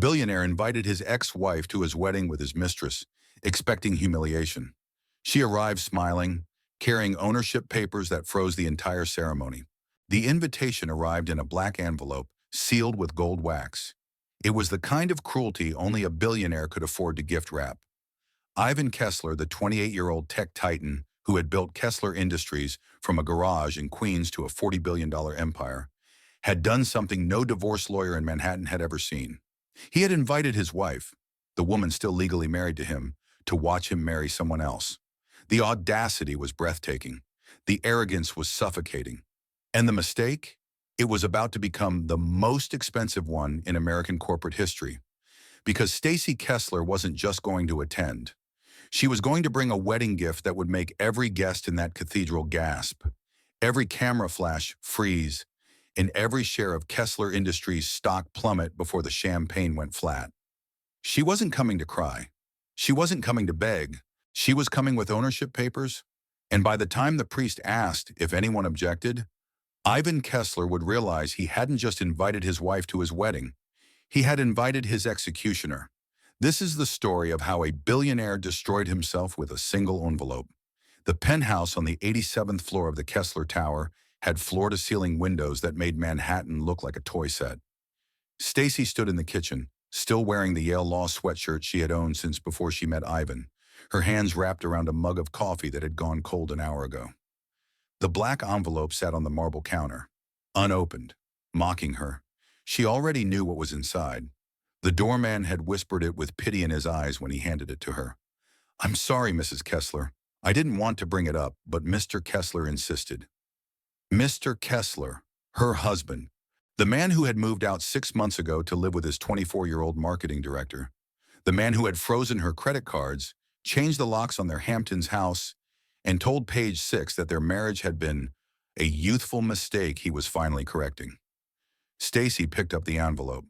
billionaire invited his ex-wife to his wedding with his mistress, expecting humiliation. She arrived smiling, carrying ownership papers that froze the entire ceremony. The invitation arrived in a black envelope, sealed with gold wax. It was the kind of cruelty only a billionaire could afford to gift wrap. Ivan Kessler, the 28-year-old tech titan who had built Kessler Industries from a garage in Queens to a $40 billion empire, had done something no divorce lawyer in Manhattan had ever seen. He had invited his wife, the woman still legally married to him, to watch him marry someone else. The audacity was breathtaking. The arrogance was suffocating. And the mistake? It was about to become the most expensive one in American corporate history. Because Stacy Kessler wasn't just going to attend. She was going to bring a wedding gift that would make every guest in that cathedral gasp, every camera flash freeze, and every share of Kessler Industries stock plummet before the champagne went flat. She wasn't coming to cry. She wasn't coming to beg. She was coming with ownership papers, and by the time the priest asked if anyone objected, Ivan Kessler would realize he hadn't just invited his wife to his wedding. He had invited his executioner. This is the story of how a billionaire destroyed himself with a single envelope. The penthouse on the 87th floor of the Kessler Tower had floor-to-ceiling windows that made Manhattan look like a toy set. Stacy stood in the kitchen, still wearing the Yale Law sweatshirt she had owned since before she met Ivan, her hands wrapped around a mug of coffee that had gone cold an hour ago. The black envelope sat on the marble counter, unopened, mocking her. She already knew what was inside. The doorman had whispered it with pity in his eyes when he handed it to her. "I'm sorry, Mrs. Kessler. I didn't want to bring it up, but Mr. Kessler insisted." Mr. Kessler, her husband, the man who had moved out 6 months ago to live with his 24-year-old marketing director, the man who had frozen her credit cards, changed the locks on their Hamptons house, and told Page 6 that their marriage had been a youthful mistake he was finally correcting. Stacy picked up the envelope.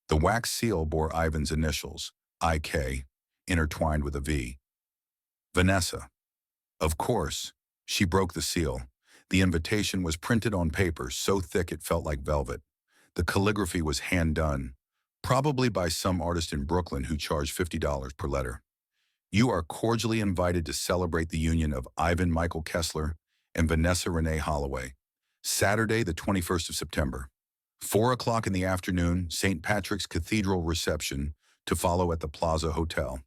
The wax seal bore Ivan's initials, IK, intertwined with a V. Vanessa. Of course, she broke the seal. The invitation was printed on paper so thick it felt like velvet. The calligraphy was hand-done, probably by some artist in Brooklyn who charged $50 per letter. You are cordially invited to celebrate the union of Ivan Michael Kessler and Vanessa Renee Holloway. Saturday, the 21st of September. 4 o'clock in the afternoon, St. Patrick's Cathedral reception to follow at the Plaza Hotel.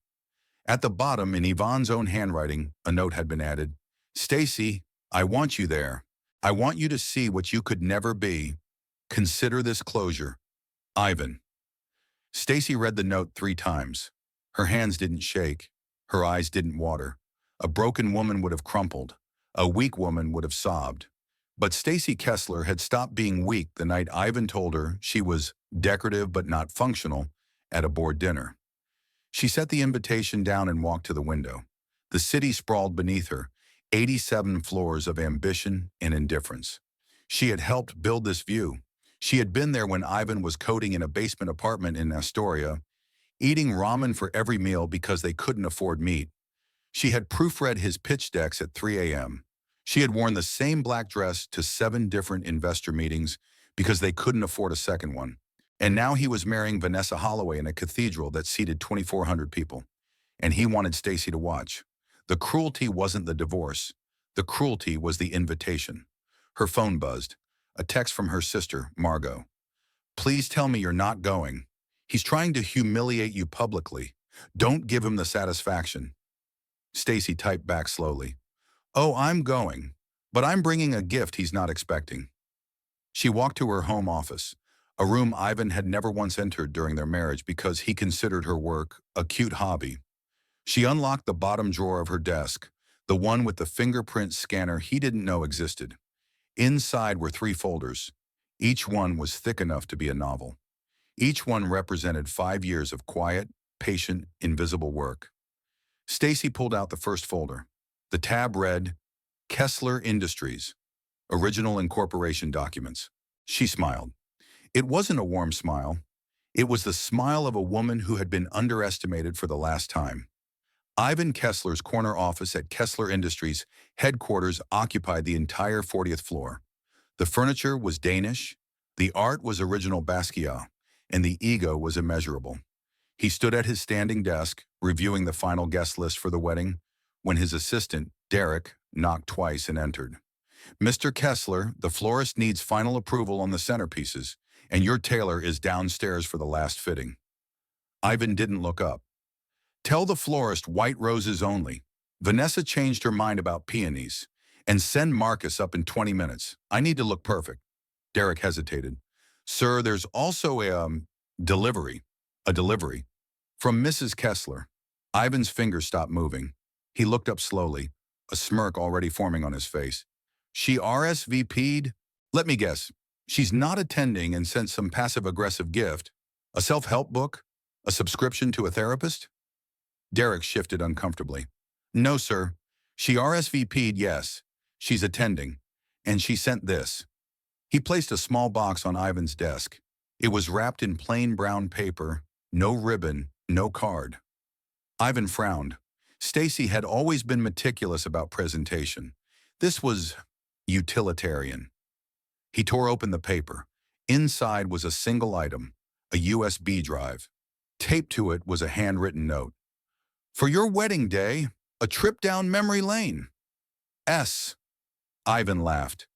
At the bottom, in Yvonne's own handwriting, a note had been added. "Stacy, I want you there. I want you to see what you could never be. Consider this closure. Ivan." Stacy read the note 3 times. Her hands didn't shake. Her eyes didn't water. A broken woman would have crumpled. A weak woman would have sobbed. But Stacy Kessler had stopped being weak the night Ivan told her she was decorative but not functional at a board dinner. She set the invitation down and walked to the window. The city sprawled beneath her, 87 floors of ambition and indifference. She had helped build this view. She had been there when Ivan was coding in a basement apartment in Astoria, eating ramen for every meal because they couldn't afford meat. She had proofread his pitch decks at 3 a.m. She had worn the same black dress to 7 different investor meetings because they couldn't afford a second one. And now he was marrying Vanessa Holloway in a cathedral that seated 2,400 people. And he wanted Stacy to watch. The cruelty wasn't the divorce. The cruelty was the invitation. Her phone buzzed. A text from her sister, Margot. "Please tell me you're not going. He's trying to humiliate you publicly. Don't give him the satisfaction." Stacy typed back slowly. "Oh, I'm going, but I'm bringing a gift he's not expecting." She walked to her home office, a room Ivan had never once entered during their marriage because he considered her work a cute hobby. She unlocked the bottom drawer of her desk, the one with the fingerprint scanner he didn't know existed. Inside were 3 folders. Each one was thick enough to be a novel. Each one represented 5 years of quiet, patient, invisible work. Stacy pulled out the first folder. The tab read, Kessler Industries, Original Incorporation Documents. She smiled. It wasn't a warm smile. It was the smile of a woman who had been underestimated for the last time. Ivan Kessler's corner office at Kessler Industries headquarters occupied the entire 40th floor. The furniture was Danish, the art was original Basquiat, and the ego was immeasurable. He stood at his standing desk, reviewing the final guest list for the wedding, when his assistant, Derek, knocked twice and entered. "Mr. Kessler, the florist needs final approval on the centerpieces, and your tailor is downstairs for the last fitting." Ivan didn't look up. "Tell the florist white roses only. Vanessa changed her mind about peonies. And send Marcus up in 20 minutes. I need to look perfect." Derek hesitated. "Sir, there's also delivery. A delivery. From Mrs. Kessler." Ivan's fingers stopped moving. He looked up slowly, a smirk already forming on his face. "She RSVP'd? Let me guess. She's not attending and sent some passive-aggressive gift. A self-help book? A subscription to a therapist?" Derek shifted uncomfortably. "No, sir. She RSVP'd, yes. She's attending. And she sent this." He placed a small box on Ivan's desk. It was wrapped in plain brown paper, no ribbon, no card. Ivan frowned. Stacy had always been meticulous about presentation. This was utilitarian. He tore open the paper. Inside was a single item, a USB drive. Taped to it was a handwritten note. "For your wedding day, a trip down memory lane. S." Ivan laughed.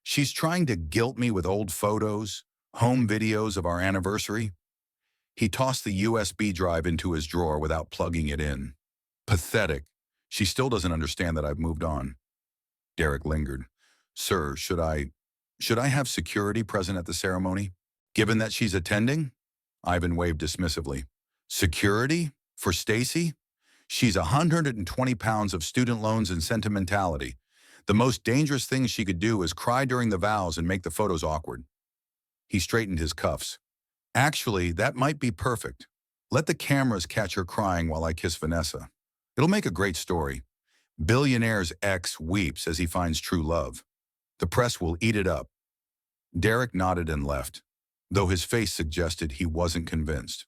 "She's trying to guilt me with old photos, home videos of our anniversary." He tossed the USB drive into his drawer without plugging it in. "Pathetic. She still doesn't understand that I've moved on." Derek lingered. "Sir, should I have security present at the ceremony? Given that she's attending?" Ivan waved dismissively. "Security? For Stacy? She's 120 pounds of student loans and sentimentality. The most dangerous thing she could do is cry during the vows and make the photos awkward." He straightened his cuffs. "Actually, that might be perfect. Let the cameras catch her crying while I kiss Vanessa. It'll make a great story. Billionaire's ex weeps as he finds true love. The press will eat it up." Derek nodded and left, though his face suggested he wasn't convinced.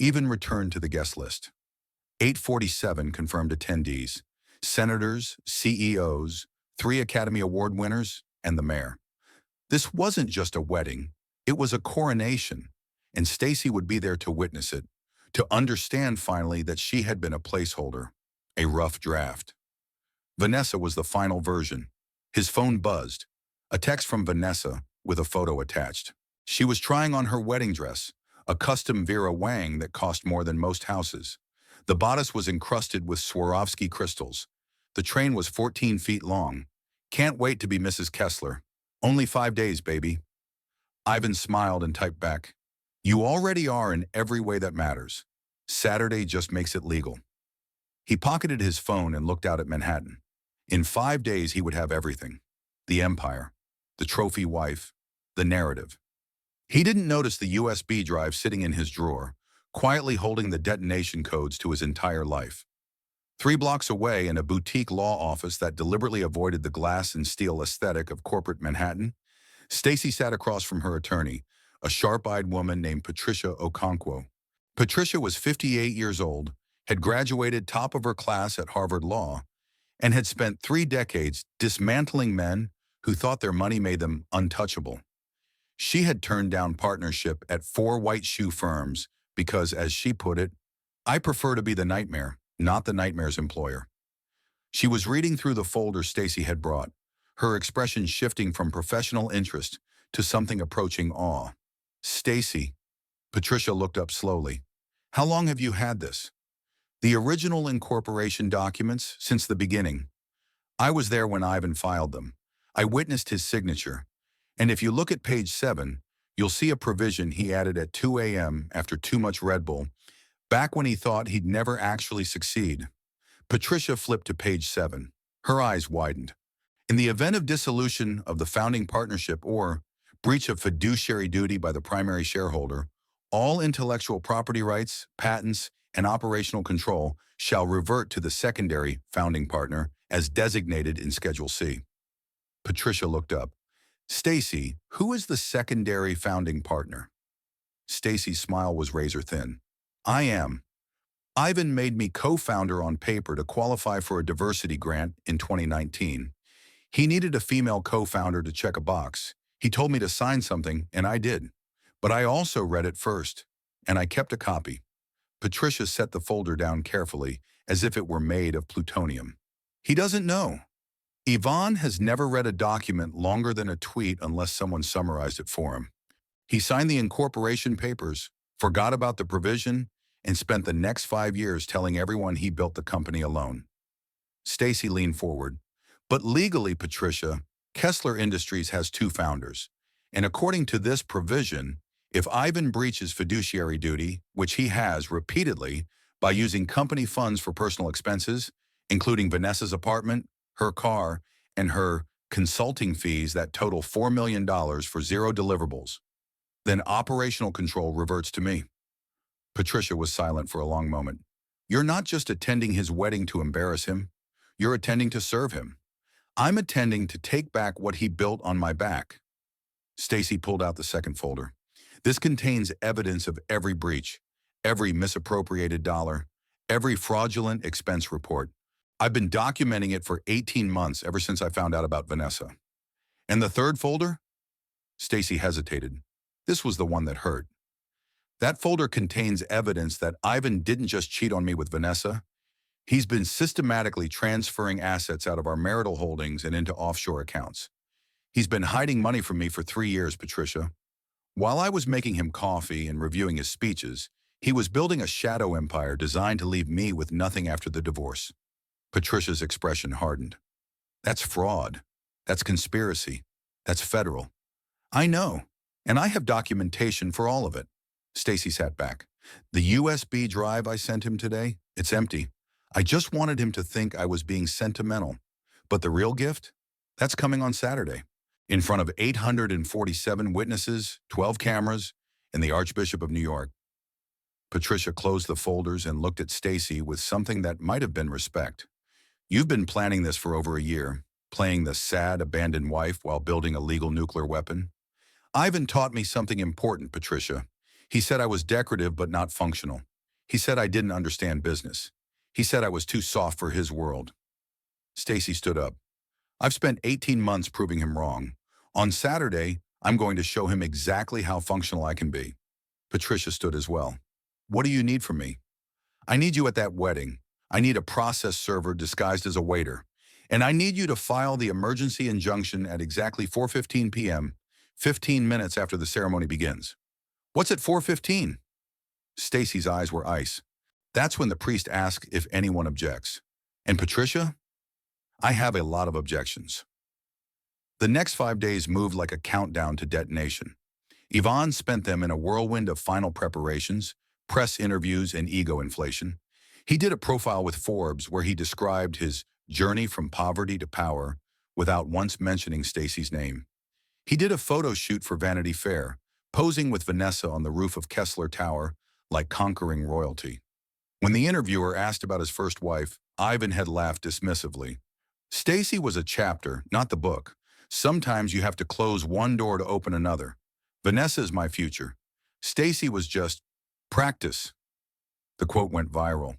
Ivan returned to the guest list. 847 confirmed attendees: senators, CEOs, 3 Academy Award winners, and the mayor. This wasn't just a wedding, it was a coronation, and Stacy would be there to witness it, to understand finally that she had been a placeholder, a rough draft. Vanessa was the final version. His phone buzzed. A text from Vanessa with a photo attached. She was trying on her wedding dress, a custom Vera Wang that cost more than most houses. The bodice was encrusted with Swarovski crystals. The train was 14 feet long. "Can't wait to be Mrs. Kessler. Only 5 days, baby." Ivan smiled and typed back, "You already are in every way that matters. Saturday just makes it legal." He pocketed his phone and looked out at Manhattan. In 5 days, he would have everything. The empire, the trophy wife, the narrative. He didn't notice the USB drive sitting in his drawer, quietly holding the detonation codes to his entire life. 3 blocks away, in a boutique law office that deliberately avoided the glass and steel aesthetic of corporate Manhattan, Stacy sat across from her attorney, a sharp-eyed woman named Patricia Okonkwo. Patricia was 58 years old, had graduated top of her class at Harvard Law, and had spent 3 decades dismantling men who thought their money made them untouchable. She had turned down partnership at 4 white shoe firms because, as she put it, "I prefer to be the nightmare, not the nightmare's employer." She was reading through the folder Stacy had brought, her expression shifting from professional interest to something approaching awe. "Stacy," Patricia looked up slowly, "how long have you had this?" "The original incorporation documents, since the beginning. I was there when Ivan filed them. I witnessed his signature. And if you look at page 7, you'll see a provision he added at 2 a.m. after too much Red Bull, back when he thought he'd never actually succeed." Patricia flipped to page 7. Her eyes widened. "In the event of dissolution of the founding partnership or breach of fiduciary duty by the primary shareholder, all intellectual property rights, patents, and operational control shall revert to the secondary founding partner as designated in Schedule C." Patricia looked up. "Stacy, who is the secondary founding partner?" Stacy's smile was razor thin. "I am. Ivan made me co-founder on paper to qualify for a diversity grant in 2019. He needed a female co-founder to check a box. He told me to sign something, and I did. But I also read it first, and I kept a copy. Patricia set the folder down carefully, as if it were made of plutonium. He doesn't know. Yvonne has never read a document longer than a tweet unless someone summarized it for him. He signed the incorporation papers, forgot about the provision, and spent the next 5 years telling everyone he built the company alone. Stacy leaned forward. But legally, Patricia, Kessler Industries has two founders. And according to this provision, if Ivan breaches fiduciary duty, which he has repeatedly, by using company funds for personal expenses, including Vanessa's apartment, her car, and her consulting fees that total $4 million for zero deliverables, then operational control reverts to me. Patricia was silent for a long moment. You're not just attending his wedding to embarrass him. You're attending to serve him. I'm attending to take back what he built on my back. Stacy pulled out the second folder. This contains evidence of every breach, every misappropriated dollar, every fraudulent expense report. I've been documenting it for 18 months ever since I found out about Vanessa. And the third folder? Stacy hesitated. This was the one that hurt. That folder contains evidence that Ivan didn't just cheat on me with Vanessa. He's been systematically transferring assets out of our marital holdings and into offshore accounts. He's been hiding money from me for 3 years, Patricia. While I was making him coffee and reviewing his speeches, he was building a shadow empire designed to leave me with nothing after the divorce. Patricia's expression hardened. That's fraud. That's conspiracy. That's federal. I know, and I have documentation for all of it. Stacy sat back. The USB drive I sent him today, it's empty. I just wanted him to think I was being sentimental. But the real gift? That's coming on Saturday. In front of 847 witnesses, 12 cameras, and the Archbishop of New York. Patricia closed the folders and looked at Stacy with something that might have been respect. You've been planning this for over a year, playing the sad, abandoned wife while building a legal nuclear weapon. Ivan taught me something important, Patricia. He said I was decorative but not functional. He said I didn't understand business. He said I was too soft for his world. Stacy stood up. I've spent 18 months proving him wrong. On Saturday, I'm going to show him exactly how functional I can be. Patricia stood as well. What do you need from me? I need you at that wedding. I need a process server disguised as a waiter. And I need you to file the emergency injunction at exactly 4:15 p.m., 15 minutes after the ceremony begins. What's at 4:15? Stacy's eyes were ice. That's when the priest asked if anyone objects. And Patricia? I have a lot of objections. The next 5 days moved like a countdown to detonation. Yvonne spent them in a whirlwind of final preparations, press interviews, and ego inflation. He did a profile with Forbes where he described his journey from poverty to power without once mentioning Stacy's name. He did a photo shoot for Vanity Fair, posing with Vanessa on the roof of Kessler Tower like conquering royalty. When the interviewer asked about his first wife, Ivan had laughed dismissively. Stacy was a chapter, not the book. Sometimes you have to close one door to open another. Vanessa is my future. Stacy was just practice. The quote went viral.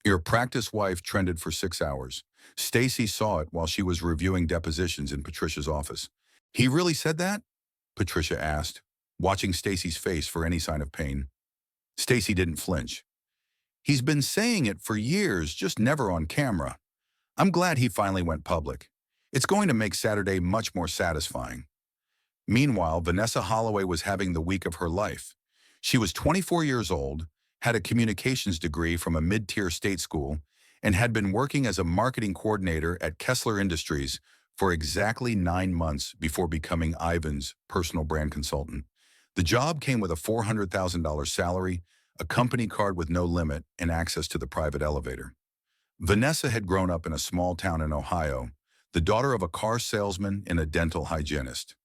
Your practice wife trended for 6 hours. Stacy saw it while she was reviewing depositions in Patricia's office. He really said that? Patricia asked, watching Stacy's face for any sign of pain. Stacy didn't flinch. He's been saying it for years, just never on camera. I'm glad he finally went public. It's going to make Saturday much more satisfying. Meanwhile, Vanessa Holloway was having the week of her life. She was 24 years old, had a communications degree from a mid-tier state school, and had been working as a marketing coordinator at Kessler Industries for exactly 9 months before becoming Ivan's personal brand consultant. The job came with a $400,000 salary, a company card with no limit, and access to the private elevator. Vanessa had grown up in a small town in Ohio, the daughter of a car salesman and a dental hygienist.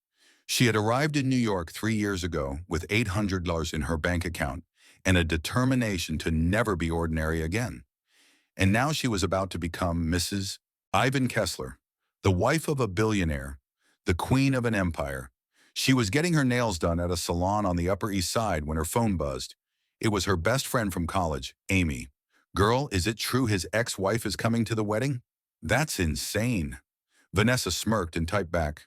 She had arrived in New York 3 years ago with $800 in her bank account and a determination to never be ordinary again. And now she was about to become Mrs. Ivan Kessler, the wife of a billionaire, the queen of an empire. She was getting her nails done at a salon on the Upper East Side when her phone buzzed. It was her best friend from college, Amy. Girl, is it true his ex-wife is coming to the wedding? That's insane. Vanessa smirked and typed back.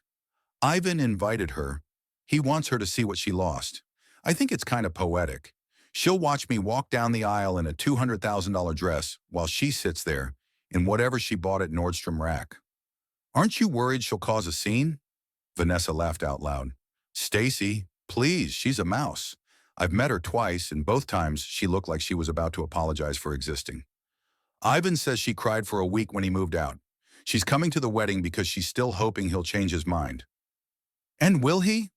Ivan invited her. He wants her to see what she lost. I think it's kind of poetic. She'll watch me walk down the aisle in a $200,000 dress while she sits there in whatever she bought at Nordstrom Rack. Aren't you worried she'll cause a scene? Vanessa laughed out loud. Stacy, please, she's a mouse. I've met her twice, and both times she looked like she was about to apologize for existing. Ivan says she cried for a week when he moved out. She's coming to the wedding because she's still hoping he'll change his mind. And will he?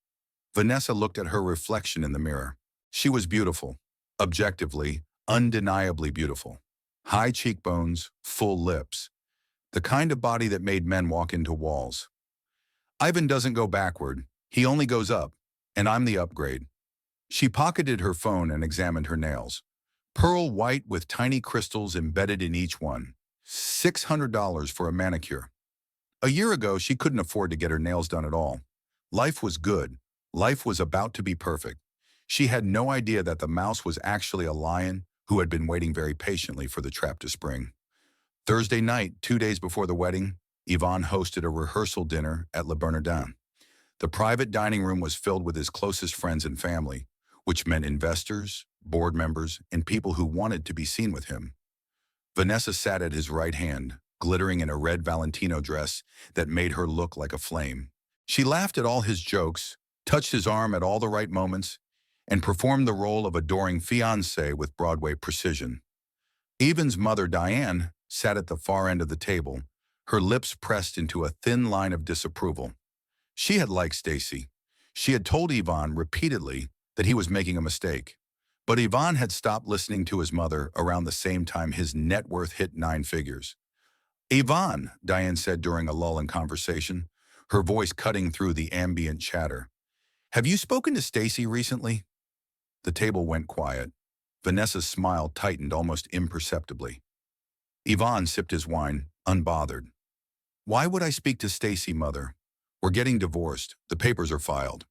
Vanessa looked at her reflection in the mirror. She was beautiful. Objectively, undeniably beautiful. High cheekbones, full lips. The kind of body that made men walk into walls. Ivan doesn't go backward. He only goes up. And I'm the upgrade. She pocketed her phone and examined her nails. Pearl white with tiny crystals embedded in each one. $600 for a manicure. A year ago, she couldn't afford to get her nails done at all. Life was good. Life was about to be perfect. She had no idea that the mouse was actually a lion who had been waiting very patiently for the trap to spring. Thursday night, 2 days before the wedding, Yvonne hosted a rehearsal dinner at Le Bernardin. The private dining room was filled with his closest friends and family, which meant investors, board members, and people who wanted to be seen with him. Vanessa sat at his right hand, glittering in a red Valentino dress that made her look like a flame. She laughed at all his jokes, touched his arm at all the right moments, and performed the role of adoring fiancé with Broadway precision. Evan's mother, Diane, sat at the far end of the table, her lips pressed into a thin line of disapproval. She had liked Stacy. She had told Yvonne repeatedly that he was making a mistake. But Yvonne had stopped listening to his mother around the same time his net worth hit 9 figures. Yvonne, Diane said during a lull in conversation, her voice cutting through the ambient chatter. Have you spoken to Stacy recently? The table went quiet. Vanessa's smile tightened almost imperceptibly. Yvonne sipped his wine, unbothered. Why would I speak to Stacy, Mother? We're getting divorced. The papers are filed.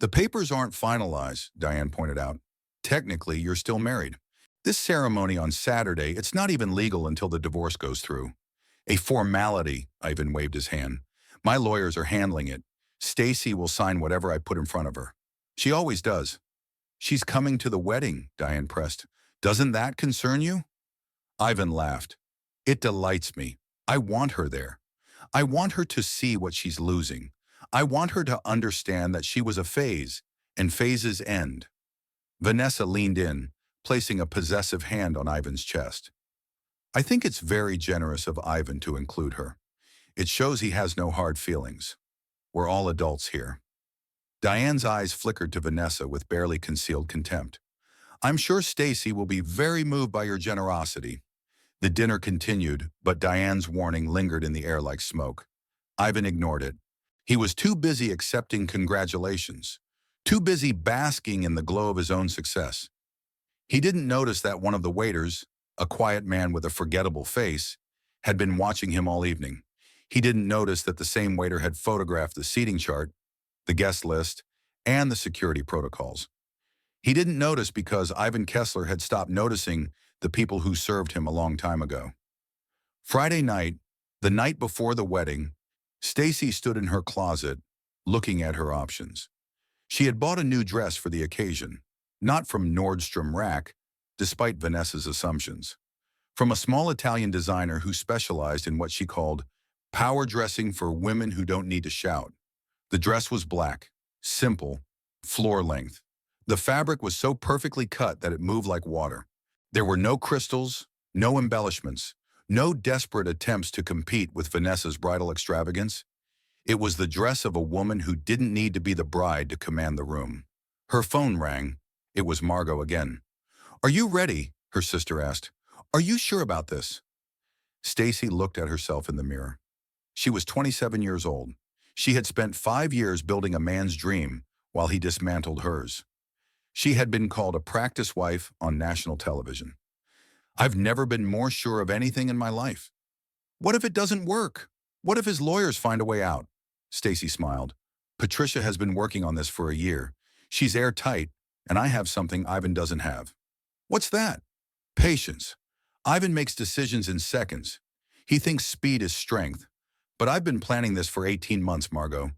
The papers aren't finalized, Diane pointed out. Technically, you're still married. This ceremony on Saturday, it's not even legal until the divorce goes through. A formality, Ivan waved his hand. My lawyers are handling it. Stacy will sign whatever I put in front of her. She always does. She's coming to the wedding, Diane pressed. Doesn't that concern you? Ivan laughed. It delights me. I want her there. I want her to see what she's losing. I want her to understand that she was a phase, and phases end. Vanessa leaned in, placing a possessive hand on Ivan's chest. I think it's very generous of Ivan to include her. It shows he has no hard feelings. We're all adults here. Diane's eyes flickered to Vanessa with barely concealed contempt. I'm sure Stacy will be very moved by your generosity. The dinner continued, but Diane's warning lingered in the air like smoke. Ivan ignored it. He was too busy accepting congratulations, too busy basking in the glow of his own success. He didn't notice that one of the waiters, a quiet man with a forgettable face, had been watching him all evening. He didn't notice that the same waiter had photographed the seating chart, the guest list, and the security protocols. He didn't notice because Ivan Kessler had stopped noticing the people who served him a long time ago. Friday night, the night before the wedding, Stacy stood in her closet, looking at her options. She had bought a new dress for the occasion, not from Nordstrom Rack, despite Vanessa's assumptions. From a small Italian designer who specialized in what she called power dressing for women who don't need to shout. The dress was black, simple, floor length. The fabric was so perfectly cut that it moved like water. There were no crystals, no embellishments, no desperate attempts to compete with Vanessa's bridal extravagance. It was the dress of a woman who didn't need to be the bride to command the room. Her phone rang. It was Margot again. Are you ready? Her sister asked. Are you sure about this? Stacy looked at herself in the mirror. She was 27 years old. She had spent 5 years building a man's dream while he dismantled hers. She had been called a practice wife on national television. I've never been more sure of anything in my life. What if it doesn't work? What if his lawyers find a way out? Stacy smiled. Patricia has been working on this for a year. She's airtight, and I have something Ivan doesn't have. What's that? Patience. Ivan makes decisions in seconds. He thinks speed is strength. But I've been planning this for 18 months, Margot.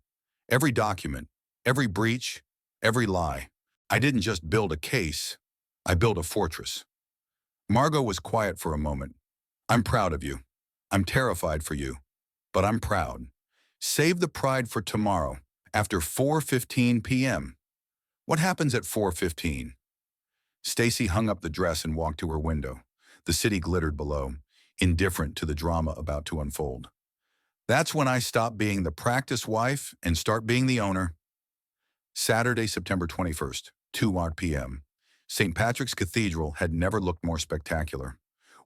Every document, every breach, every lie. I didn't just build a case. I built a fortress. Margot was quiet for a moment. I'm proud of you. I'm terrified for you, but I'm proud. Save the pride for tomorrow, after 4:15 p.m. What happens at 4:15? Stacy hung up the dress and walked to her window. The city glittered below, indifferent to the drama about to unfold. That's when I stop being the practice wife and start being the owner. Saturday, September 21st, 2 p.m. St. Patrick's Cathedral had never looked more spectacular.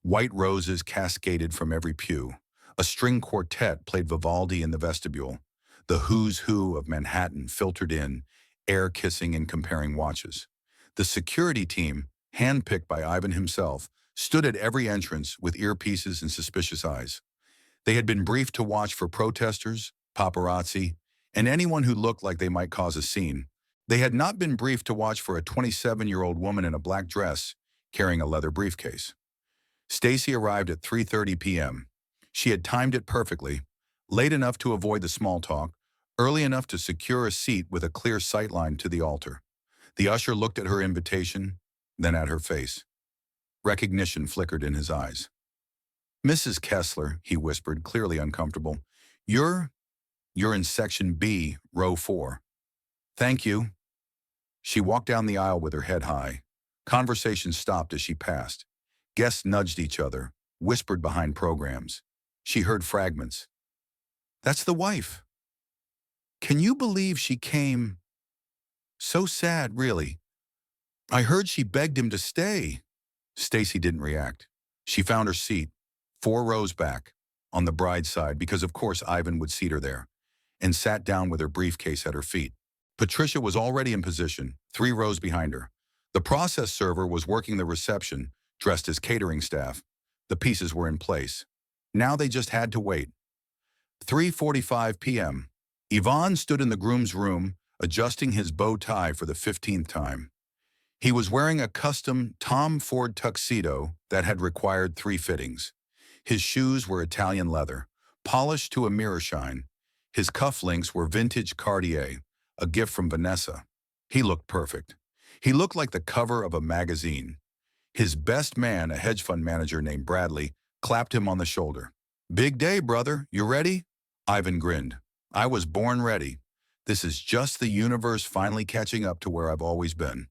White roses cascaded from every pew. A string quartet played Vivaldi in the vestibule. The who's who of Manhattan filtered in, air-kissing and comparing watches. The security team, handpicked by Ivan himself, stood at every entrance with earpieces and suspicious eyes. They had been briefed to watch for protesters, paparazzi, and anyone who looked like they might cause a scene. They had not been briefed to watch for a 27-year-old woman in a black dress carrying a leather briefcase. Stacy arrived at 3:30 p.m. She had timed it perfectly, late enough to avoid the small talk, early enough to secure a seat with a clear sightline to the altar. The usher looked at her invitation, then at her face. Recognition flickered in his eyes. "Mrs. Kessler," he whispered, clearly uncomfortable. You're in section B, row 4. Thank you." She walked down the aisle with her head high. Conversation stopped as she passed. Guests nudged each other, whispered behind programs. She heard fragments. "That's the wife. Can you believe she came? So sad, really. I heard she begged him to stay." Stacy didn't react. She found her seat, 4 rows back, on the bride's side, because of course Ivan would seat her there, and sat down with her briefcase at her feet. Patricia was already in position, 3 rows behind her. The process server was working the reception, dressed as catering staff. The pieces were in place. Now they just had to wait. 3:45 p.m. Ivan stood in the groom's room, adjusting his bow tie for the 15th time. He was wearing a custom Tom Ford tuxedo that had required 3 fittings. His shoes were Italian leather, polished to a mirror shine. His cufflinks were vintage Cartier, a gift from Vanessa. He looked perfect. He looked like the cover of a magazine. His best man, a hedge fund manager named Bradley, clapped him on the shoulder. "Big day, brother. You ready?" Ivan grinned. "I was born ready. This is just the universe finally catching up to where I've always been."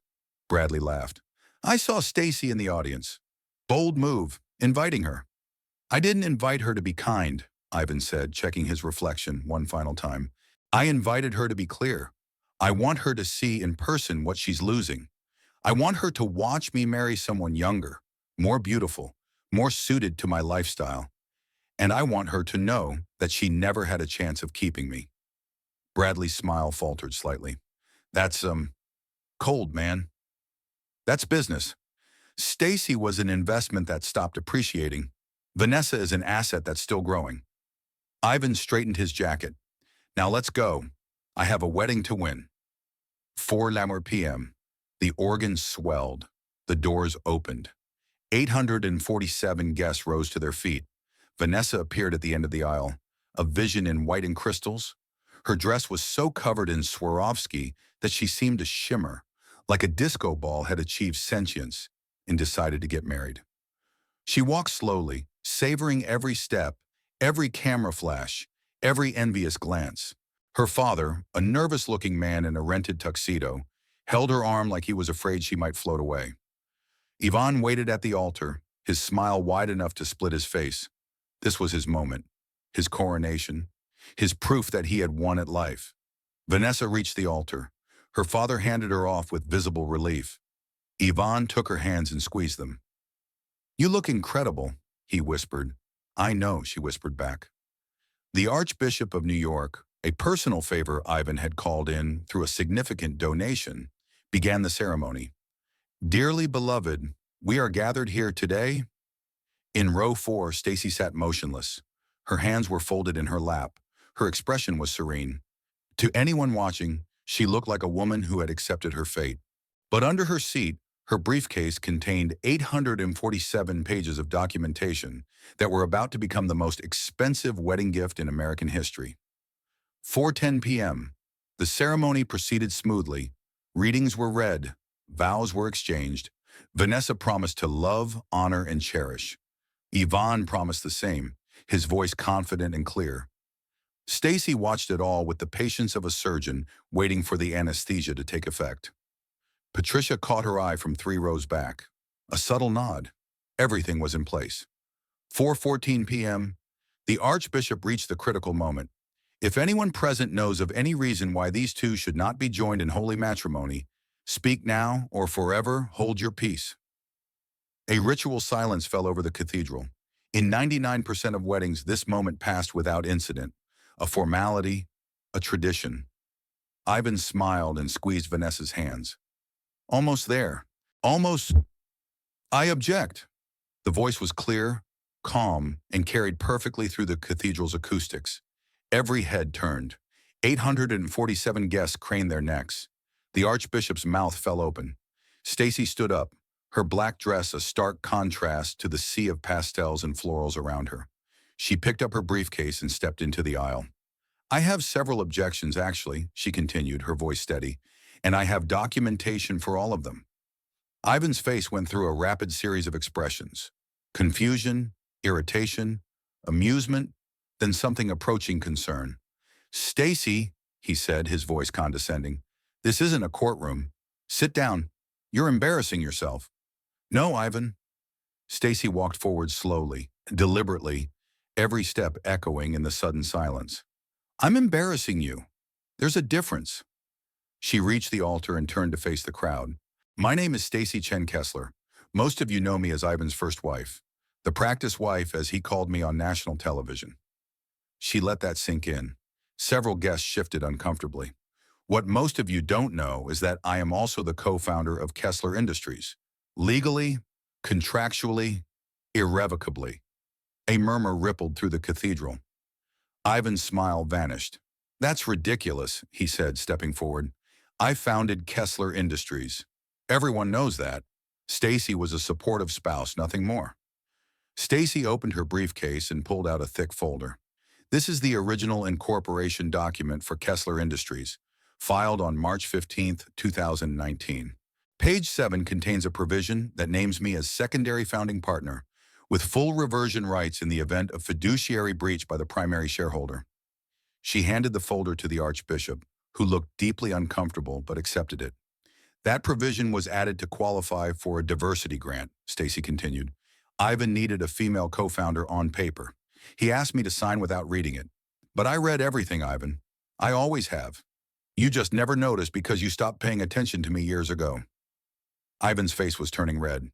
Bradley laughed. "I saw Stacy in the audience. Bold move, inviting her." "I didn't invite her to be kind," Ivan said, checking his reflection one final time. "I invited her to be clear. I want her to see in person what she's losing. I want her to watch me marry someone younger, more beautiful, more suited to my lifestyle. And I want her to know that she never had a chance of keeping me." Bradley's smile faltered slightly. "That's, cold, man. That's business. Stacy was an investment that stopped appreciating. Vanessa is an asset that's still growing." Ivan straightened his jacket. "Now let's go. I have a wedding to win." 4 p.m. The organ swelled. The doors opened. 847 guests rose to their feet. Vanessa appeared at the end of the aisle, a vision in white and crystals. Her dress was so covered in Swarovski that she seemed to shimmer, like a disco ball had achieved sentience and decided to get married. She walked slowly, savoring every step, every camera flash, every envious glance. Her father, a nervous-looking man in a rented tuxedo, held her arm like he was afraid she might float away. Ivan waited at the altar, his smile wide enough to split his face. This was his moment, his coronation, his proof that he had won at life. Vanessa reached the altar. Her father handed her off with visible relief. Ivan took her hands and squeezed them. "You look incredible," he whispered. "I know," she whispered back. The Archbishop of New York, a personal favor Ivan had called in through a significant donation, began the ceremony. "Dearly beloved, we are gathered here today." In row 4, Stacy sat motionless. Her hands were folded in her lap. Her expression was serene. To anyone watching, she looked like a woman who had accepted her fate. But under her seat, her briefcase contained 847 pages of documentation that were about to become the most expensive wedding gift in American history. 4:10 p.m. The ceremony proceeded smoothly. Readings were read. Vows were exchanged. Vanessa promised to love, honor, and cherish. Yvonne promised the same, his voice confident and clear. Stacy watched it all with the patience of a surgeon waiting for the anesthesia to take effect. Patricia caught her eye from 3 rows back. A subtle nod. Everything was in place. 4:14 p.m., the Archbishop reached the critical moment. If anyone present knows of any reason why these two should not be joined in holy matrimony, speak now or forever hold your peace. A ritual silence fell over the cathedral. In 99% of weddings, this moment passed without incident. A formality, a tradition. Ivan smiled and squeezed Vanessa's hands. Almost there. Almost. I object. The voice was clear, calm, and carried perfectly through the cathedral's acoustics. Every head turned. 847 guests craned their necks. The Archbishop's mouth fell open. Stacy stood up, her black dress a stark contrast to the sea of pastels and florals around her. She picked up her briefcase and stepped into the aisle. I have several objections, actually, she continued, her voice steady, and I have documentation for all of them. Ivan's face went through a rapid series of expressions. Confusion, irritation, amusement, then something approaching concern. Stacy, he said, his voice condescending, this isn't a courtroom. Sit down. You're embarrassing yourself. No, Ivan. Stacy walked forward slowly, deliberately, every step echoing in the sudden silence. I'm embarrassing you. There's a difference. She reached the altar and turned to face the crowd. My name is Stacy Chen Kessler. Most of you know me as Ivan's first wife. The practice wife, as he called me on national television. She let that sink in. Several guests shifted uncomfortably. What most of you don't know is that I am also the co-founder of Kessler Industries. Legally, contractually, irrevocably. A murmur rippled through the cathedral. Ivan's smile vanished. That's ridiculous, he said, stepping forward. I founded Kessler Industries. Everyone knows that. Stacy was a supportive spouse, nothing more. Stacy opened her briefcase and pulled out a thick folder. This is the original incorporation document for Kessler Industries, filed on March 15, 2019. Page 7 contains a provision that names me as secondary founding partner, with full reversion rights in the event of fiduciary breach by the primary shareholder. She handed the folder to the Archbishop, who looked deeply uncomfortable but accepted it. That provision was added to qualify for a diversity grant, Stacy continued. Ivan needed a female co-founder on paper. He asked me to sign without reading it. But I read everything, Ivan. I always have. You just never noticed because you stopped paying attention to me years ago. Ivan's face was turning red.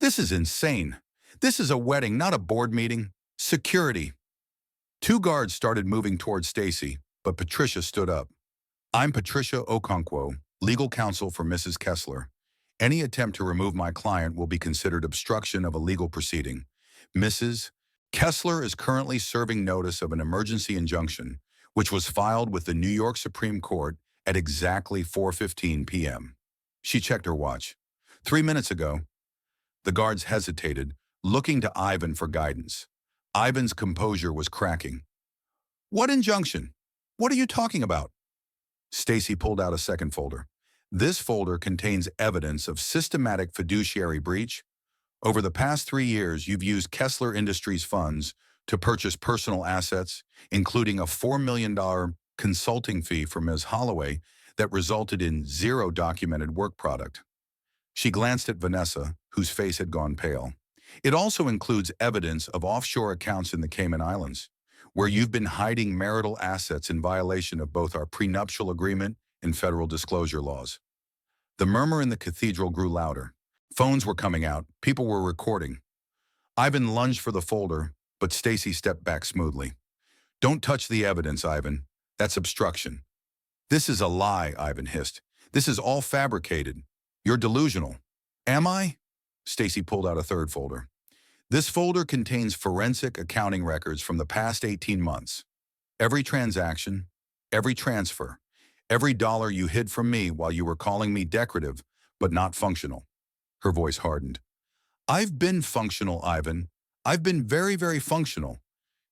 This is insane. This is a wedding, not a board meeting. Security. 2 guards started moving towards Stacy, but Patricia stood up. I'm Patricia Okonkwo, legal counsel for Mrs. Kessler. Any attempt to remove my client will be considered obstruction of a legal proceeding. Mrs. Kessler is currently serving notice of an emergency injunction, which was filed with the New York Supreme Court at exactly 4:15 p.m. She checked her watch. 3 minutes ago. The guards hesitated, looking to Ivan for guidance. Ivan's composure was cracking. What injunction? What are you talking about? Stacy pulled out a second folder. This folder contains evidence of systematic fiduciary breach. Over the past 3 years, you've used Kessler Industries funds to purchase personal assets, including a $4 million consulting fee for Ms. Holloway that resulted in 0 documented work product. She glanced at Vanessa, whose face had gone pale. It also includes evidence of offshore accounts in the Cayman Islands, where you've been hiding marital assets in violation of both our prenuptial agreement and federal disclosure laws. The murmur in the cathedral grew louder. Phones were coming out. People were recording. Ivan lunged for the folder, but Stacy stepped back smoothly. Don't touch the evidence, Ivan. That's obstruction. This is a lie, Ivan hissed. This is all fabricated. You're delusional. Am I? Stacy pulled out a third folder. This folder contains forensic accounting records from the past 18 months. Every transaction, every transfer, every dollar you hid from me while you were calling me decorative, but not functional. Her voice hardened. I've been functional, Ivan. I've been very, very functional.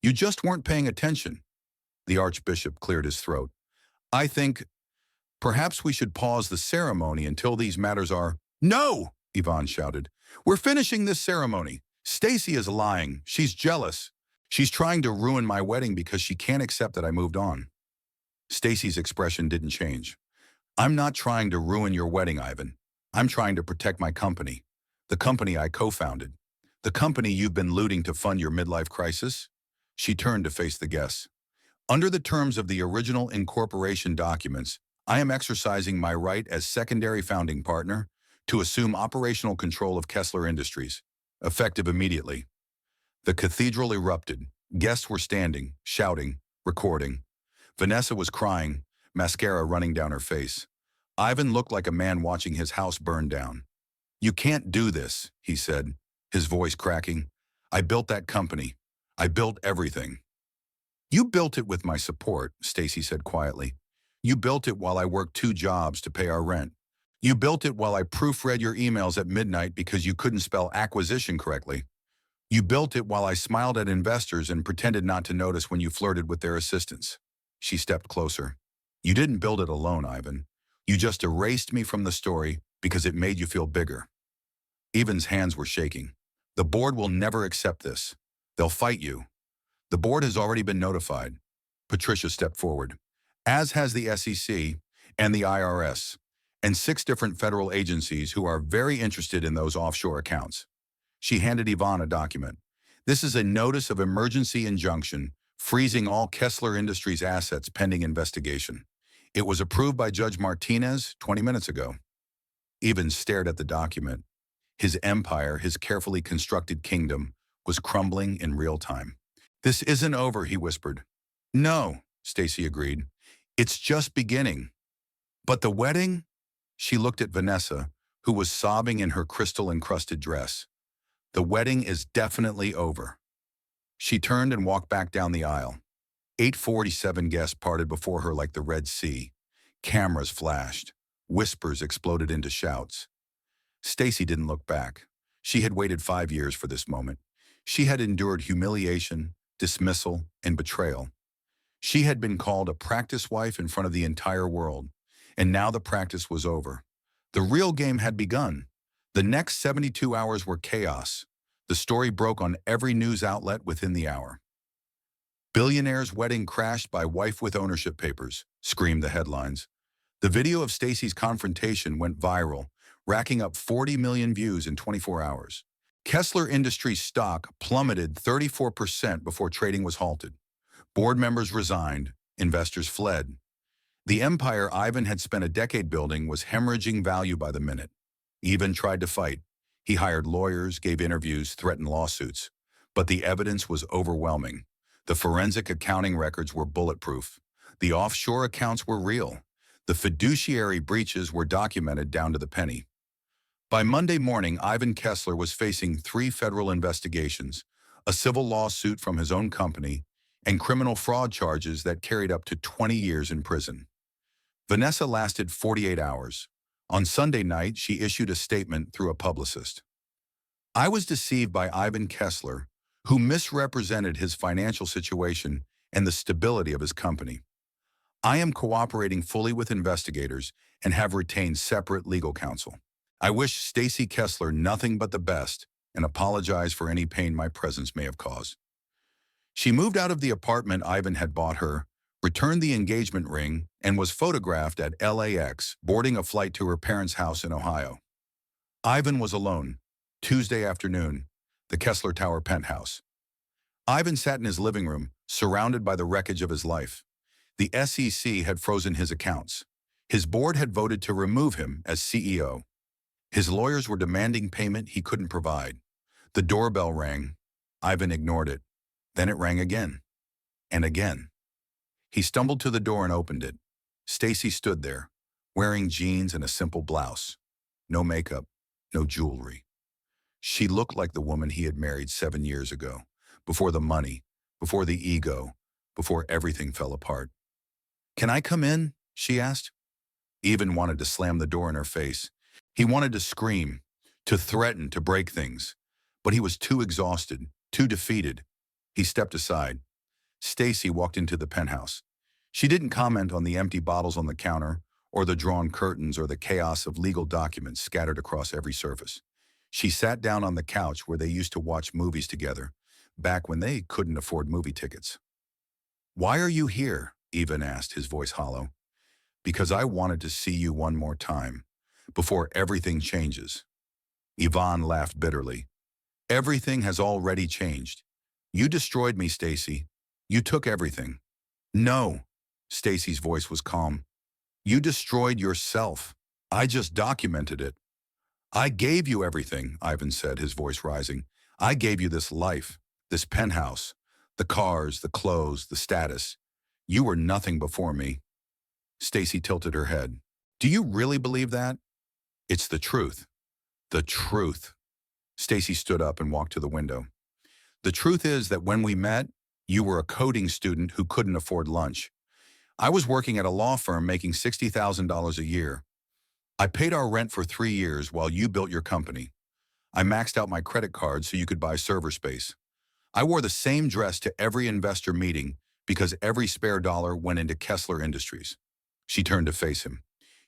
You just weren't paying attention. The Archbishop cleared his throat. I think perhaps we should pause the ceremony until these matters are... No! Yvonne shouted. "We're finishing this ceremony. Stacy is lying. She's jealous. She's trying to ruin my wedding because she can't accept that I moved on." Stacy's expression didn't change. "I'm not trying to ruin your wedding, Ivan. I'm trying to protect my company. The company I co-founded. The company you've been looting to fund your midlife crisis." She turned to face the guests. "Under the terms of the original incorporation documents, I am exercising my right as secondary founding partner to assume operational control of Kessler Industries, effective immediately." The cathedral erupted. Guests were standing, shouting, recording. Vanessa was crying, mascara running down her face. Ivan looked like a man watching his house burn down. "You can't do this," he said, his voice cracking. "I built that company. I built everything." "You built it with my support," Stacy said quietly. "You built it while I worked 2 jobs to pay our rent. You built it while I proofread your emails at midnight because you couldn't spell acquisition correctly. You built it while I smiled at investors and pretended not to notice when you flirted with their assistants." She stepped closer. "You didn't build it alone, Ivan. You just erased me from the story because it made you feel bigger." Ivan's hands were shaking. "The board will never accept this. They'll fight you." "The board has already been notified." Patricia stepped forward. "As has the SEC and the IRS, and 6 different federal agencies who are very interested in those offshore accounts." She handed Yvonne a document. "This is a notice of emergency injunction freezing all Kessler Industries assets pending investigation. It was approved by Judge Martinez 20 minutes ago." Ivan stared at the document. His empire, his carefully constructed kingdom, was crumbling in real time. "This isn't over," he whispered. "No," Stacy agreed. "It's just beginning." "But the wedding?" She looked at Vanessa, who was sobbing in her crystal-encrusted dress. "The wedding is definitely over." She turned and walked back down the aisle. 847 guests parted before her like the Red Sea. Cameras flashed. Whispers exploded into shouts. Stacy didn't look back. She had waited 5 years for this moment. She had endured humiliation, dismissal, and betrayal. She had been called a practice wife in front of the entire world, and now the practice was over. The real game had begun. The next 72 hours were chaos. The story broke on every news outlet within the hour. "Billionaire's wedding crashed by wife with ownership papers," screamed the headlines. The video of Stacy's confrontation went viral, racking up 40 million views in 24 hours. Kessler Industries stock plummeted 34% before trading was halted. Board members resigned, investors fled. The empire Ivan had spent a decade building was hemorrhaging value by the minute. Ivan tried to fight. He hired lawyers, gave interviews, threatened lawsuits. But the evidence was overwhelming. The forensic accounting records were bulletproof. The offshore accounts were real. The fiduciary breaches were documented down to the penny. By Monday morning, Ivan Kessler was facing 3 federal investigations, a civil lawsuit from his own company, and criminal fraud charges that carried up to 20 years in prison. Vanessa lasted 48 hours. On Sunday night, she issued a statement through a publicist. "I was deceived by Ivan Kessler, who misrepresented his financial situation and the stability of his company. I am cooperating fully with investigators and have retained separate legal counsel. I wish Stacy Kessler nothing but the best and apologize for any pain my presence may have caused." She moved out of the apartment Ivan had bought her, returned the engagement ring, and was photographed at LAX, boarding a flight to her parents' house in Ohio. Ivan was alone. Tuesday afternoon, the Kessler Tower penthouse. Ivan sat in his living room, surrounded by the wreckage of his life. The SEC had frozen his accounts. His board had voted to remove him as CEO. His lawyers were demanding payment he couldn't provide. The doorbell rang. Ivan ignored it. Then it rang again. And again. He stumbled to the door and opened it. Stacy stood there, wearing jeans and a simple blouse. No makeup, no jewelry. She looked like the woman he had married 7 years ago, before the money, before the ego, before everything fell apart. "Can I come in?" she asked. Ivan wanted to slam the door in her face. He wanted to scream, to threaten, to break things. But he was too exhausted, too defeated. He stepped aside. Stacy walked into the penthouse. She didn't comment on the empty bottles on the counter or the drawn curtains or the chaos of legal documents scattered across every surface. She sat down on the couch where they used to watch movies together, back when they couldn't afford movie tickets. "Why are you here?" Ivan asked, his voice hollow. "Because I wanted to see you one more time, before everything changes." Ivan laughed bitterly. "Everything has already changed. You destroyed me, Stacy. You took everything." "No." Stacy's voice was calm. "You destroyed yourself. I just documented it." "I gave you everything," Ivan said, his voice rising. "I gave you this life, this penthouse, the cars, the clothes, the status. You were nothing before me." Stacy tilted her head. "Do you really believe that?" "It's the truth." "The truth." Stacy stood up and walked to the window. "The truth is that when we met, you were a coding student who couldn't afford lunch. I was working at a law firm making $60,000 a year. I paid our rent for 3 years while you built your company. I maxed out my credit card so you could buy server space. I wore the same dress to every investor meeting because every spare dollar went into Kessler Industries." She turned to face him.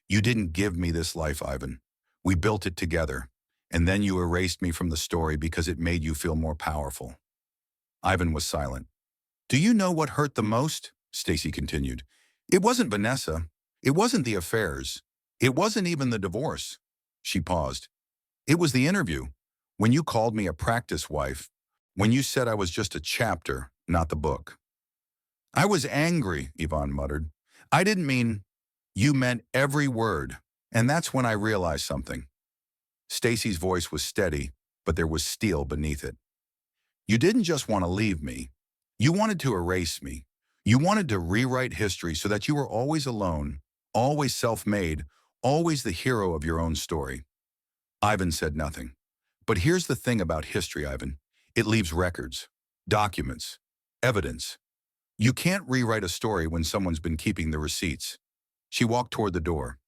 "You didn't give me this life, Ivan. We built it together, and then you erased me from the story because it made you feel more powerful." Ivan was silent. "Do you know what hurt the most?" Stacy continued. "It wasn't Vanessa. It wasn't the affairs. It wasn't even the divorce." She paused. "It was the interview. When you called me a practice wife. When you said I was just a chapter, not the book." "I was angry," Ivan muttered. "I didn't mean—" "You meant every word. And that's when I realized something." Stacy's voice was steady, but there was steel beneath it. "You didn't just want to leave me. You wanted to erase me. You wanted to rewrite history so that you were always alone, always self-made, always the hero of your own story." Ivan said nothing. "But here's the thing about history, Ivan. It leaves records, documents, evidence. You can't rewrite a story when someone's been keeping the receipts." She walked toward the door.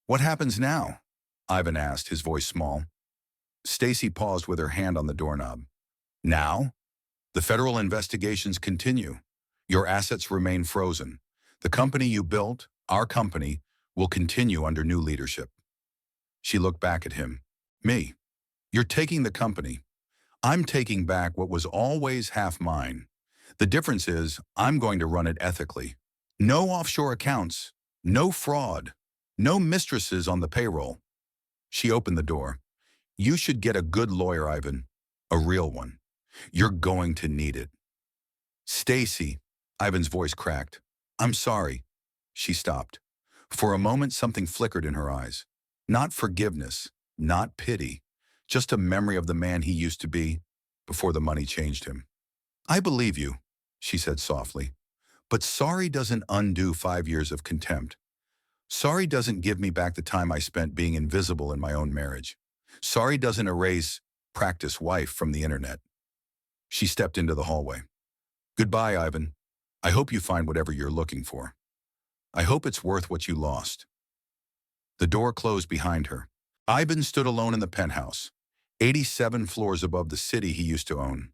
"What happens now?" Ivan asked, his voice small. Stacy paused with her hand on the doorknob. "Now? The federal investigations continue. Your assets remain frozen. The company you built, our company, will continue under new leadership." She looked back at him. "Me? You're taking the company. I'm taking back what was always half mine. The difference is I'm going to run it ethically. No offshore accounts, no fraud, no mistresses on the payroll." She opened the door. "You should get a good lawyer, Ivan. A real one. You're going to need it." "Stacy," Ivan's voice cracked. "I'm sorry." She stopped. For a moment, something flickered in her eyes. Not forgiveness, not pity, just a memory of the man he used to be before the money changed him. "I believe you," she said softly. "But sorry doesn't undo 5 years of contempt. Sorry doesn't give me back the time I spent being invisible in my own marriage. Sorry doesn't erase practice wife from the internet." She stepped into the hallway. "Goodbye, Ivan. I hope you find whatever you're looking for. I hope it's worth what you lost." The door closed behind her. Ivan stood alone in the penthouse, 87 floors above the city he used to own.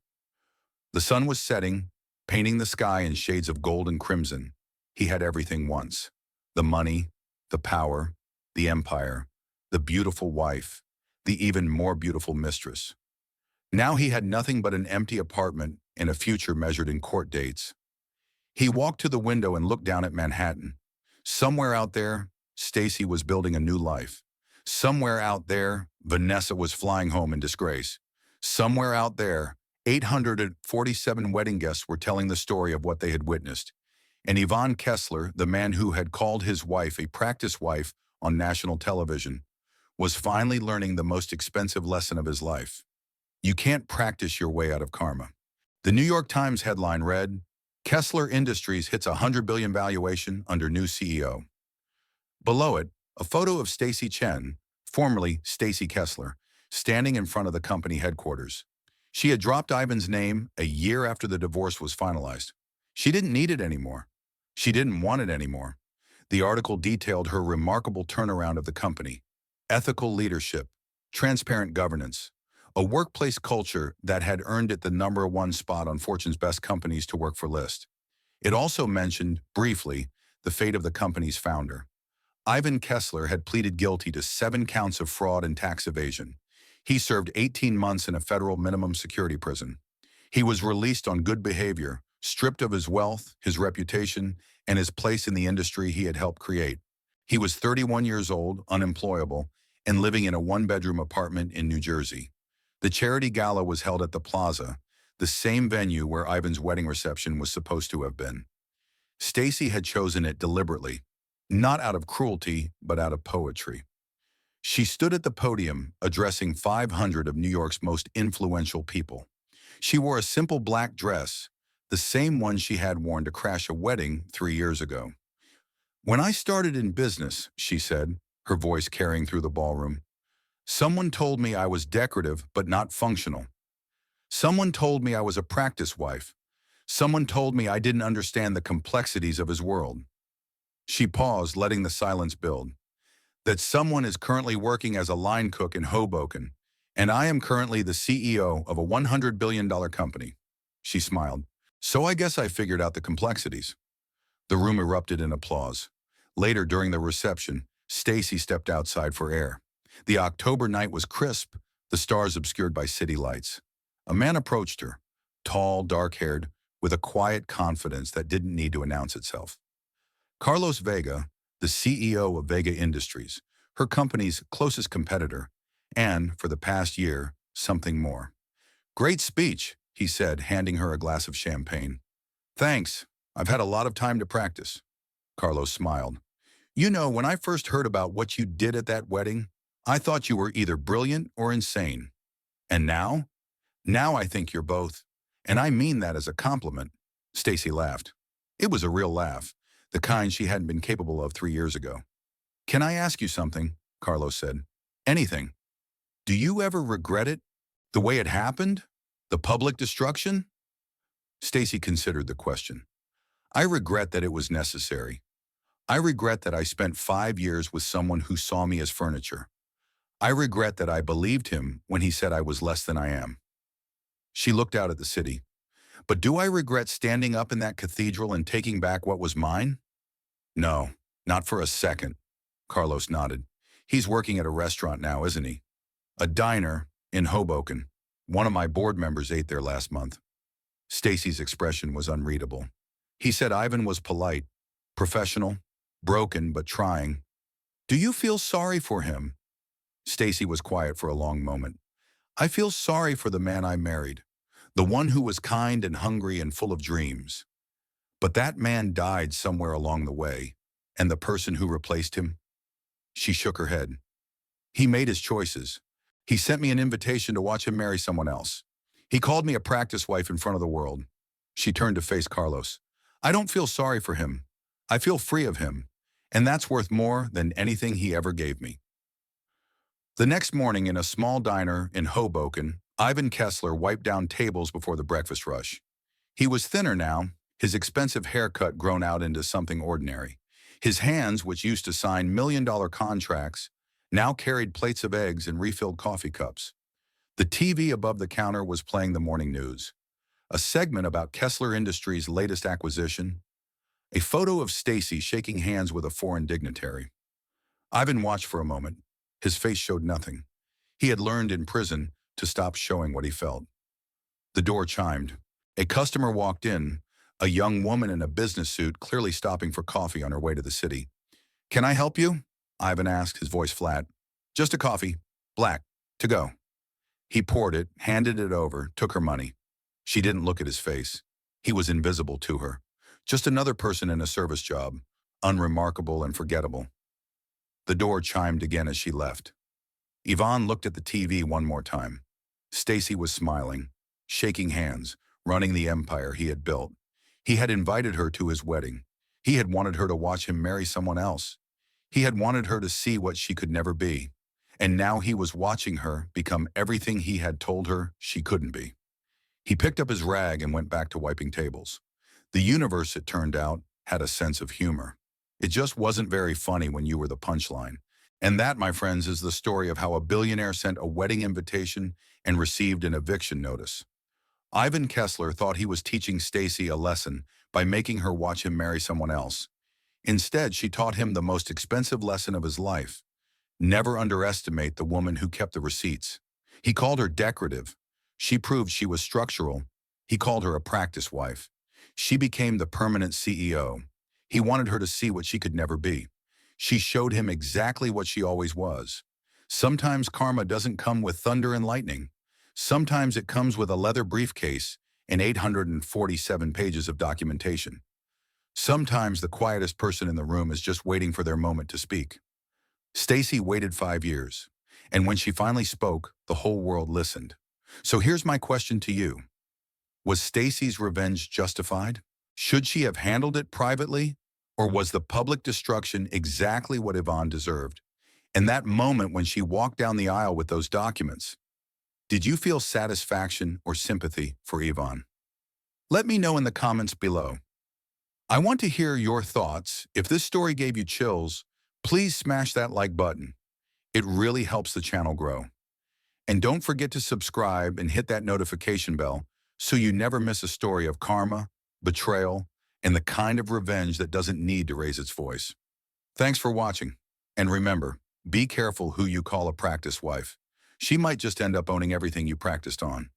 The sun was setting, painting the sky in shades of gold and crimson. He had everything once. The money, the power, the empire, the beautiful wife, the even more beautiful mistress. Now he had nothing but an empty apartment and a future measured in court dates. He walked to the window and looked down at Manhattan. Somewhere out there, Stacy was building a new life. Somewhere out there, Vanessa was flying home in disgrace. Somewhere out there, 847 wedding guests were telling the story of what they had witnessed. And Ivan Kessler, the man who had called his wife a practice wife on national television, was finally learning the most expensive lesson of his life. You can't practice your way out of karma. The New York Times headline read, "Kessler Industries hits $100 billion valuation under new CEO." Below it, a photo of Stacy Chen, formerly Stacy Kessler, standing in front of the company headquarters. She had dropped Ivan's name a year after the divorce was finalized. She didn't need it anymore. She didn't want it anymore. The article detailed her remarkable turnaround of the company: ethical leadership, transparent governance, a workplace culture that had earned it the #1 spot on Fortune's Best Companies to Work For list. It also mentioned, briefly, the fate of the company's founder. Ivan Kessler had pleaded guilty to 7 counts of fraud and tax evasion. He served 18 months in a federal minimum security prison. He was released on good behavior, stripped of his wealth, his reputation, and his place in the industry he had helped create. He was 31 years old, unemployable, and living in a one-bedroom apartment in New Jersey. The charity gala was held at the Plaza, the same venue where Ivan's wedding reception was supposed to have been. Stacy had chosen it deliberately, not out of cruelty, but out of poetry. She stood at the podium, addressing 500 of New York's most influential people. She wore a simple black dress, the same one she had worn to crash a wedding 3 years ago. "When I started in business," she said, her voice carrying through the ballroom, "someone told me I was decorative but not functional. Someone told me I was a practice wife. Someone told me I didn't understand the complexities of his world." She paused, letting the silence build. "That someone is currently working as a line cook in Hoboken, and I am currently the CEO of a $100 billion company." She smiled. "So I guess I figured out the complexities." The room erupted in applause. Later, during the reception, Stacy stepped outside for air. The October night was crisp, the stars obscured by city lights. A man approached her, tall, dark-haired, with a quiet confidence that didn't need to announce itself. Carlos Vega, the CEO of Vega Industries, her company's closest competitor, and, for the past year, something more. "Great speech," he said, handing her a glass of champagne. "Thanks. I've had a lot of time to practice." Carlos smiled. "You know, when I first heard about what you did at that wedding, I thought you were either brilliant or insane. And now? Now I think you're both. And I mean that as a compliment." Stacy laughed. It was a real laugh, the kind she hadn't been capable of 3 years ago. "Can I ask you something?" Carlos said. "Anything. Do you ever regret it? The way it happened? The public destruction?" Stacy considered the question. "I regret that it was necessary. I regret that I spent 5 years with someone who saw me as furniture. I regret that I believed him when he said I was less than I am." She looked out at the city. "But do I regret standing up in that cathedral and taking back what was mine?" "No, not for a second." Carlos nodded. "He's working at a restaurant now, isn't he?" "A diner in Hoboken. One of my board members ate there last month." Stacy's expression was unreadable. "He said Ivan was polite, professional, broken but trying. Do you feel sorry for him?" Stacy was quiet for a long moment. "I feel sorry for the man I married, the one who was kind and hungry and full of dreams. But that man died somewhere along the way, and the person who replaced him?" She shook her head. "He made his choices. He sent me an invitation to watch him marry someone else. He called me a practice wife in front of the world." She turned to face Carlos. "I don't feel sorry for him. I feel free of him, and that's worth more than anything he ever gave me." The next morning, in a small diner in Hoboken, Ivan Kessler wiped down tables before the breakfast rush. He was thinner now, his expensive haircut grown out into something ordinary. His hands, which used to sign million-dollar contracts, now carried plates of eggs and refilled coffee cups. The TV above the counter was playing the morning news. A segment about Kessler Industries' latest acquisition. A photo of Stacy shaking hands with a foreign dignitary. Ivan watched for a moment. His face showed nothing. He had learned in prison to stop showing what he felt. The door chimed. A customer walked in, a young woman in a business suit clearly stopping for coffee on her way to the city. "Can I help you?" Ivan asked, his voice flat. "Just a coffee. Black. To go." He poured it, handed it over, took her money. She didn't look at his face. He was invisible to her. Just another person in a service job, unremarkable and forgettable. The door chimed again as she left. Yvonne looked at the TV one more time. Stacy was smiling, shaking hands, running the empire he had built. He had invited her to his wedding. He had wanted her to watch him marry someone else. He had wanted her to see what she could never be. And now he was watching her become everything he had told her she couldn't be. He picked up his rag and went back to wiping tables. The universe, it turned out, had a sense of humor. It just wasn't very funny when you were the punchline. And that, my friends, is the story of how a billionaire sent a wedding invitation and received an eviction notice. Ivan Kessler thought he was teaching Stacy a lesson by making her watch him marry someone else. Instead, she taught him the most expensive lesson of his life. Never underestimate the woman who kept the receipts. He called her decorative. She proved she was structural. He called her a practice wife. She became the permanent CEO. He wanted her to see what she could never be. She showed him exactly what she always was. Sometimes karma doesn't come with thunder and lightning. Sometimes it comes with a leather briefcase and 847 pages of documentation. Sometimes the quietest person in the room is just waiting for their moment to speak. Stacy waited 5 years, and when she finally spoke, the whole world listened. So here's my question to you. Was Stacy's revenge justified? Should she have handled it privately? Or was the public destruction exactly what Yvonne deserved? In that moment when she walked down the aisle with those documents, did you feel satisfaction or sympathy for Yvonne? Let me know in the comments below. I want to hear your thoughts. If this story gave you chills, please smash that like button. It really helps the channel grow. And don't forget to subscribe and hit that notification bell so you never miss a story of karma, betrayal, and the kind of revenge that doesn't need to raise its voice. Thanks for watching. And remember, be careful who you call a practice wife. She might just end up owning everything you practiced on.